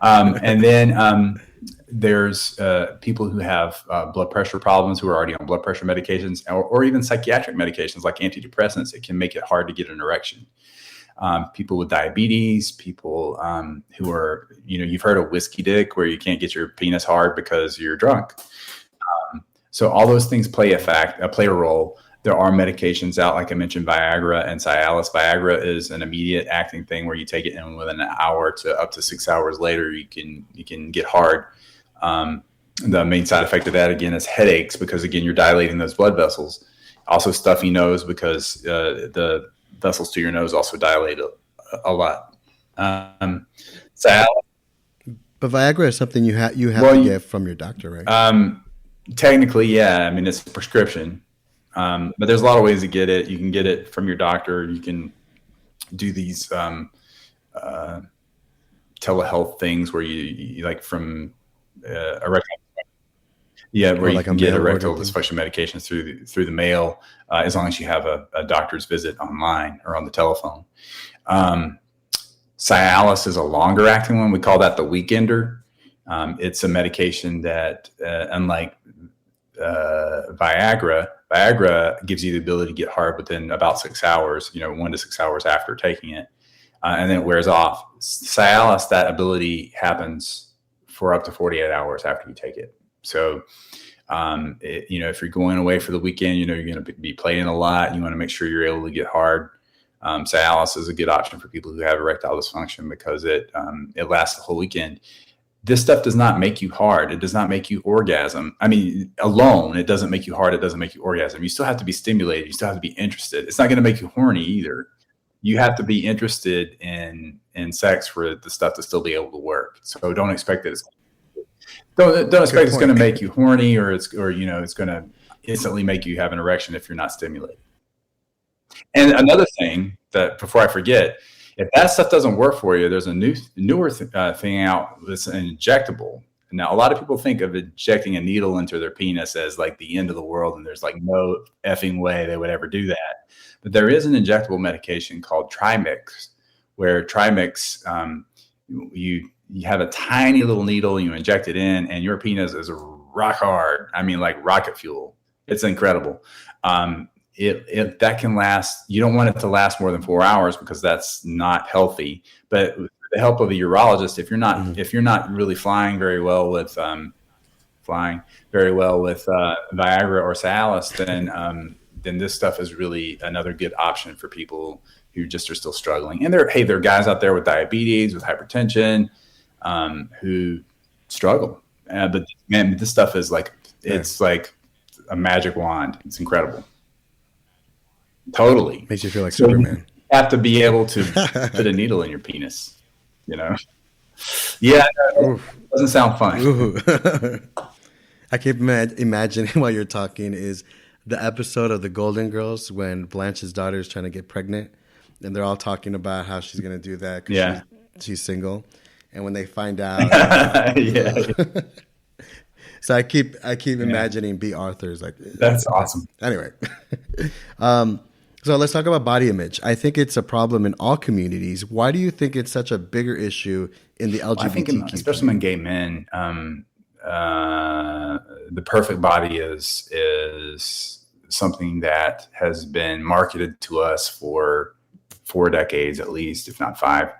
Um, and then there's people who have blood pressure problems who are already on blood pressure medications, or even psychiatric medications like antidepressants. It can make it hard to get an erection. People with diabetes, people who are, you've heard of whiskey dick, where you can't get your penis hard because you're drunk. So all those things play a role. There are medications out, like I mentioned, Viagra and Cialis. Viagra is an immediate acting thing where you take it, and within an hour to up to 6 hours later, you can get hard. The main side effect of that, again, is headaches, because again, you're dilating those blood vessels. Also, stuffy nose, because the vessels to your nose also dilate a lot. Cialis. But Viagra is something you have to get from your doctor, right? Technically, yeah. I mean, it's a prescription. But there's a lot of ways to get it. You can get it from your doctor. You can do these telehealth things where you like from erectile. Yeah, where you can get erectile dysfunction medications through the mail, as long as you have a doctor's visit online or on the telephone. Cialis is a longer acting one. We call that the weekender. It's a medication that, unlike Viagra gives you the ability to get hard within about 6 hours, 1 to 6 hours after taking it, and then it wears off. Cialis, that ability happens for up to 48 hours after you take it. So, if you're going away for the weekend, you're going to be playing a lot. You want to make sure you're able to get hard. Cialis is a good option for people who have erectile dysfunction, because it lasts the whole weekend. This stuff does not make you hard. It does not make you orgasm. I mean, alone, it doesn't make you hard. It doesn't make you orgasm. You still have to be stimulated. You still have to be interested. It's not going to make you horny either. You have to be interested in sex for the stuff to still be able to work. So don't expect that it's going to make you horny, or it's going to instantly make you have an erection if you're not stimulated. And another thing that, before I forget, if that stuff doesn't work for you, there's a newer thing out that's an injectable. Now, a lot of people think of injecting a needle into their penis as like the end of the world, and there's like no effing way they would ever do that. But there is an injectable medication called Trimix, where Trimix, you have a tiny little needle, you inject it in, and your penis is rock hard. I mean, like rocket fuel. It's incredible. That can last. You don't want it to last more than 4 hours, because that's not healthy. But with the help of a urologist, if you're not really flying very well with Viagra or Cialis, then this stuff is really another good option for people who just are still struggling. And there are guys out there with diabetes, with hypertension, who struggle. But man, this stuff is it's like a magic wand. It's incredible. Totally. Makes you feel like Superman. You have to be able to put a needle in your penis, Yeah, it doesn't sound fun. I keep imagining while you're talking is the episode of The Golden Girls when Blanche's daughter is trying to get pregnant, and they're all talking about how she's going to do that because she's single. And when they find out, so I keep imagining B. Arthur's like, that's awesome. Anyway, so let's talk about body image. I think it's a problem in all communities. Why do you think it's such a bigger issue in the LGBTQ? I think, especially among gay men, the perfect body is something that has been marketed to us for 4 decades at least, if not 5.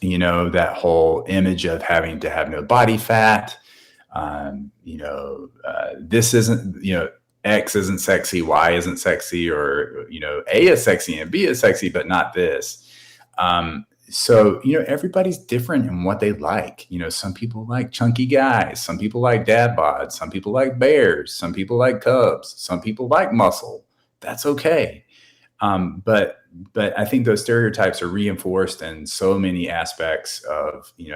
That whole image of having to have no body fat. This isn't, X isn't sexy, Y isn't sexy, or, A is sexy and B is sexy, but not this. So, everybody's different in what they like. Some people like chunky guys, some people like dad bods, some people like bears, some people like cubs, some people like muscle. That's okay. But I think those stereotypes are reinforced in so many aspects of, you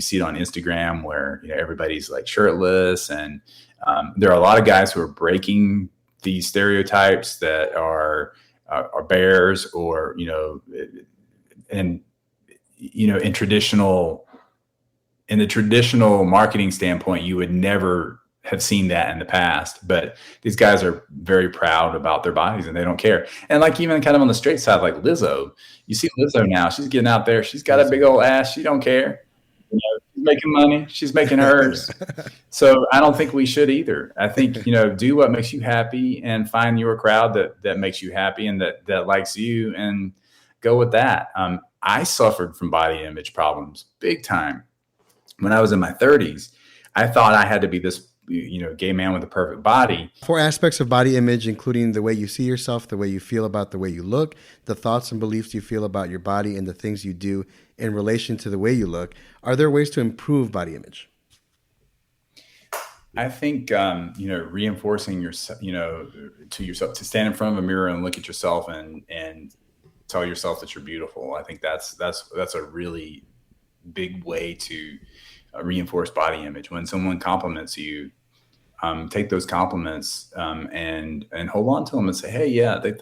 see it on Instagram where, everybody's like shirtless, and there are a lot of guys who are breaking these stereotypes that are bears, or, in the traditional marketing standpoint, you would never have seen that in the past, but these guys are very proud about their bodies and they don't care. And like even kind of on the straight side, like Lizzo, you see Lizzo now, she's getting out there. She's got a big old ass. She don't care. You know, she's making money. She's making hers. So I don't think we should either. I think, do what makes you happy and find your crowd that makes you happy and that likes you and go with that. I suffered from body image problems big time. When I was in my 30s, I thought I had to be this, gay man with a perfect body. 4 aspects of body image, including the way you see yourself, the way you feel about the way you look, the thoughts and beliefs you feel about your body, and the things you do in relation to the way you look. Are there ways to improve body image? I think, reinforcing yourself, to yourself, to stand in front of a mirror and look at yourself and tell yourself that you're beautiful. I think that's a really big way to reinforce body image. When someone compliments you, take those compliments and hold on to them and say, hey, yeah, they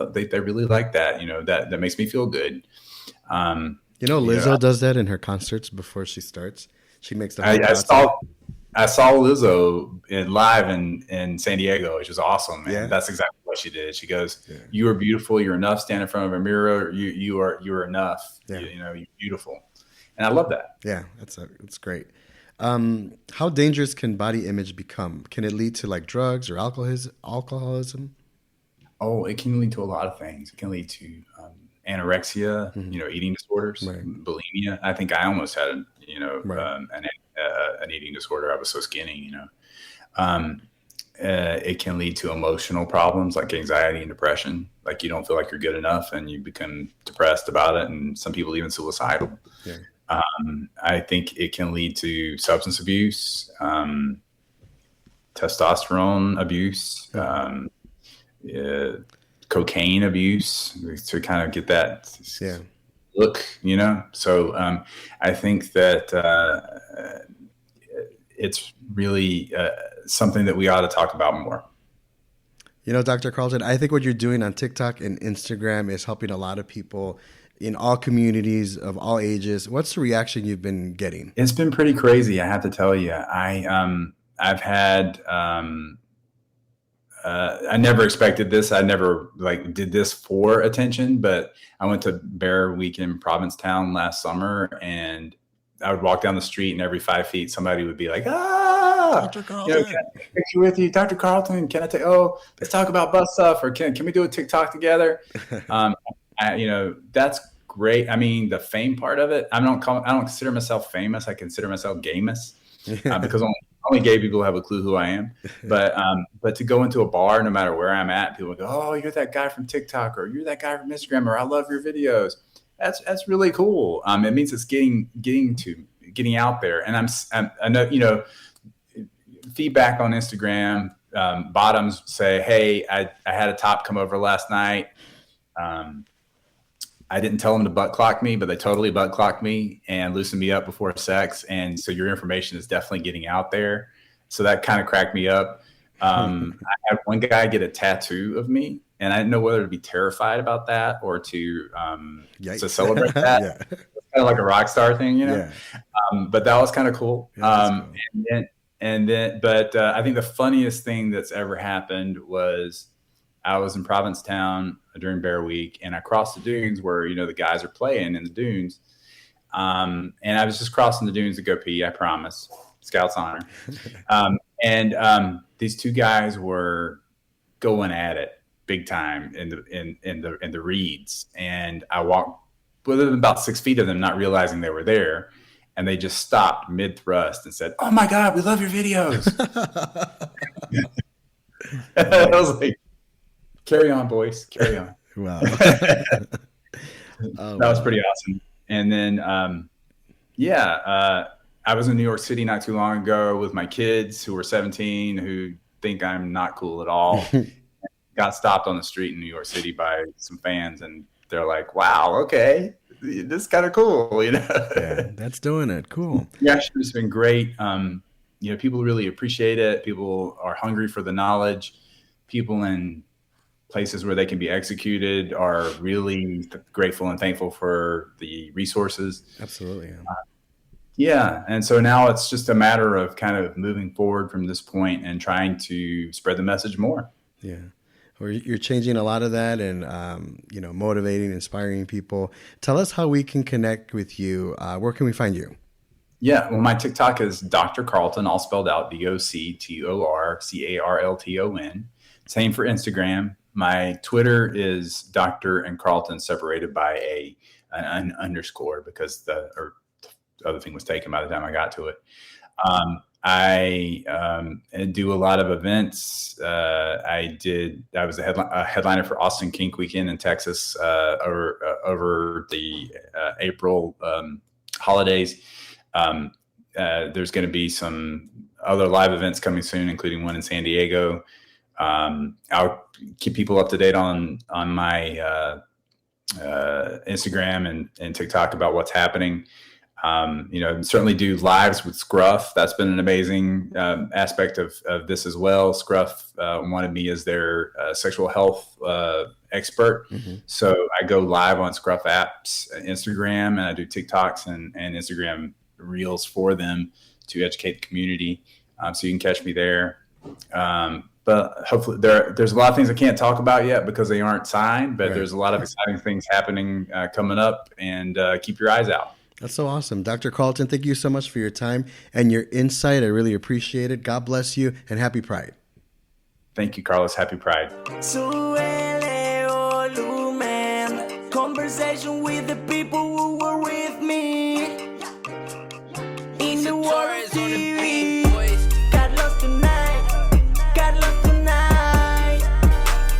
really like that. That makes me feel good. Lizzo does that in her concerts before she starts. She makes the I saw Lizzo live in San Diego, which was awesome, man. Yeah. That's exactly what she did. She goes, you are beautiful. You're enough. Stand in front of a mirror. You are enough. Yeah. You're beautiful. And I love that. Yeah, that's great. How dangerous can body image become? Can it lead to like drugs or alcoholism? Oh, it can lead to a lot of things. It can lead to anorexia, eating disorders, right. Bulimia. I think I almost had an eating disorder. I was so skinny, It can lead to emotional problems like anxiety and depression. Like you don't feel like you're good enough and you become depressed about it. And some people even suicidal. Yeah. I think it can lead to substance abuse, testosterone abuse, cocaine abuse to kind of get that look, So I think that it's really something that we ought to talk about more. Dr. Carlton, I think what you're doing on TikTok and Instagram is helping a lot of people in all communities of all ages. What's the reaction you've been getting? It's been pretty crazy, I have to tell you. I've had I never expected this. I never did this for attention, but I went to Bear Week in Provincetown last summer, and I would walk down the street, and every 5 feet, somebody would be like, Dr. Carlton. Can I take a picture with you, Dr. Carlton? Can I take? Let's talk about butt stuff, or can we do a TikTok together? That's great. I mean, the fame part of it, I don't consider myself famous. I consider myself gamous because only gay people have a clue who I am. But to go into a bar, no matter where I'm at, people go, "Oh, you're that guy from TikTok, or you're that guy from Instagram, or I love your videos." That's really cool. It means it's getting out there. And I know, feedback on Instagram, bottoms say, "Hey, I had a top come over last night. I didn't tell them to butt clock me, but they totally butt clocked me and loosened me up before sex. And so your information is definitely getting out there." So that kind of cracked me up. I had one guy get a tattoo of me, and I didn't know whether to be terrified about that or to celebrate that. Yeah. It's kind of like a rock star thing, Yeah. But that was kind of cool. Yeah, cool. But I think the funniest thing that's ever happened was I was in Provincetown during Bear Week, and I crossed the dunes where, the guys are playing in the dunes. And I was just crossing the dunes to go pee, I promise. Scout's honor. These two guys were going at it big time in the reeds. And I walked within about 6 feet of them, not realizing they were there. And they just stopped mid-thrust and said, "Oh my God, we love your videos." I was like, carry on, boys. Carry on. Wow. That was pretty awesome. And then, I was in New York City not too long ago with my kids who were 17, who think I'm not cool at all. Got stopped on the street in New York City by some fans, and they're like, "Wow, okay, this is kind of cool," Yeah, that's doing it. Cool. Yeah, it's been great. People really appreciate it. People are hungry for the knowledge. People in places where they can be executed are really grateful and thankful for the resources. Absolutely. Yeah. Yeah. And so now it's just a matter of kind of moving forward from this point and trying to spread the message more. Yeah. Or you're changing a lot of that and, motivating, inspiring people. Tell us how we can connect with you. Where can we find you? Yeah. Well, my TikTok is Dr. Carlton, all spelled out, DoctorCarlton. Same for Instagram. My Twitter is Dr. and Carlton separated by an underscore because the other thing was taken by the time I got to it. I do a lot of events. I was a headliner for Austin Kink Weekend in Texas over the April holidays. There's going to be some other live events coming soon, including one in San Diego. I'll keep people up to date on my Instagram and TikTok about what's happening. Certainly do lives with Scruff. That's been an amazing aspect of this as well. Scruff wanted me as their sexual health expert. Mm-hmm. So I go live on Scruff apps, Instagram, and I do TikToks and Instagram reels for them to educate the community. So you can catch me there. But hopefully there's a lot of things I can't talk about yet because they aren't signed, but There's a lot of exciting things happening coming up, and keep your eyes out. That's so awesome. Dr. Carlton, thank you so much for your time and your insight. I really appreciate it. God bless you and happy Pride. Thank you, Carlos. Happy Pride. Conversation with the people who were with me. In the world TV. Carlos tonight.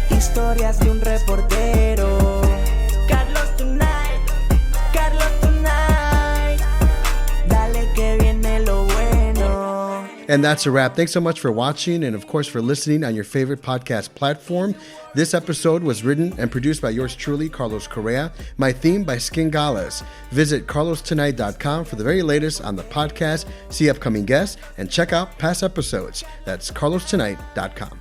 Historias de un reportero. Carlos tonight. Dale que viene lo bueno. And that's a wrap. Thanks so much for watching and, of course, for listening on your favorite podcast platform. This episode was written and produced by yours truly, Carlos Correa. My theme by Sken, Galis. Visit carlostonight.com for the very latest on the podcast, see upcoming guests, and check out past episodes. That's carlostonight.com.